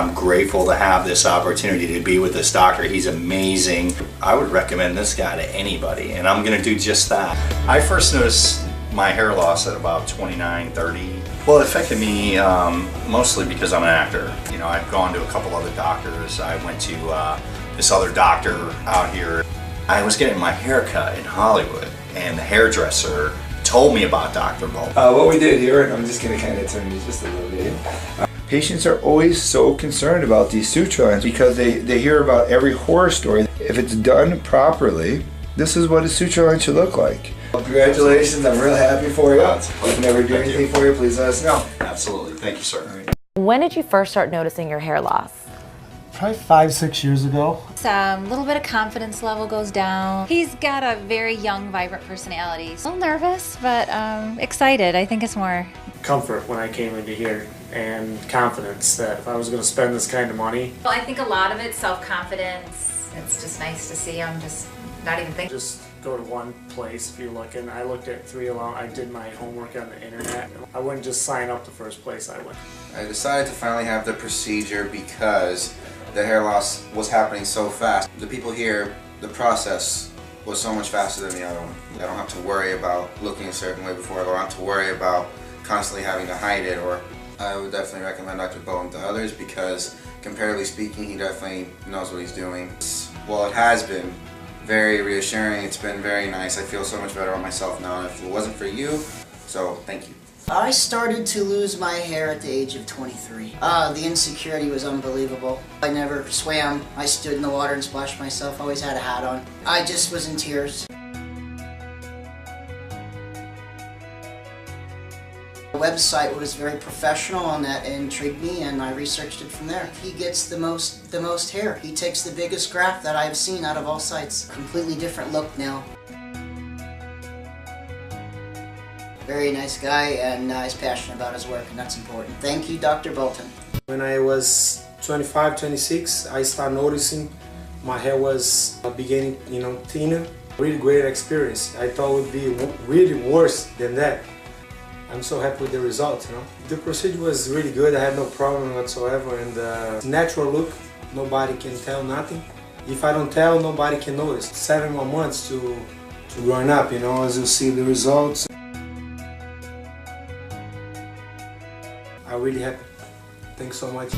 I'm grateful to have this opportunity to be with this doctor. He's amazing. I would recommend this guy to anybody, and I'm gonna do just that. I first noticed my hair loss at about 29, 30. Well, it affected me mostly because I'm an actor. You know, I've gone to a couple other doctors. I went to this other doctor out here. I was getting my hair cut in Hollywood, and the hairdresser told me about Dr. Bolton. What we did here, and I'm just going to kind of turn this just a little bit. Patients are always so concerned about these suture lines because they hear about every horror story. If it's done properly, this is what a suture line should look like. Well, congratulations, I'm real happy for you. If we can ever do anything for you, please let us know. Absolutely, thank you, sir. When did you first start noticing your hair loss? Probably 5-6 years ago. A little bit of confidence level goes down. He's got a very young, vibrant personality. A little nervous, but excited. I think it's more Comfort when I came into here and confidence that if I was going to spend this kind of money. Well, I think a lot of it's self-confidence. It's just nice to see him just not even thinking. Just go to one place if you're looking. I looked at 3 along. I did my homework on the internet. I wouldn't just sign up the first place I went. I decided to finally have the procedure because the hair loss was happening so fast. The people here, the process was so much faster than the other one. I don't have to worry about looking a certain way before I don't have to worry about constantly having to hide it. Or I would definitely recommend Dr. Bolton to others because comparatively speaking, he definitely knows what he's doing. Well, it has been very reassuring. It's been very nice. I feel so much better on myself now if it wasn't for you, so thank you. I started to lose my hair at the age of 23. The insecurity was unbelievable. I never swam. I stood in the water and splashed myself. Always had a hat on. I just was in tears. The website was very professional and that intrigued me, and I researched it from there. He gets the most hair. He takes the biggest graft that I've seen out of all sites. Completely different look now. Very nice guy, and he's passionate about his work, and that's important. Thank you, Dr. Bolton. When I was 25, 26, I started noticing my hair was beginning, thinner. Really great experience. I thought it would be really worse than that. I'm so happy with the results, The procedure was really good. I had no problem whatsoever, and natural look, nobody can tell nothing. If I don't tell, nobody can notice. 7 more months to growing up, as you see the results. I'm really happy. Thanks so much.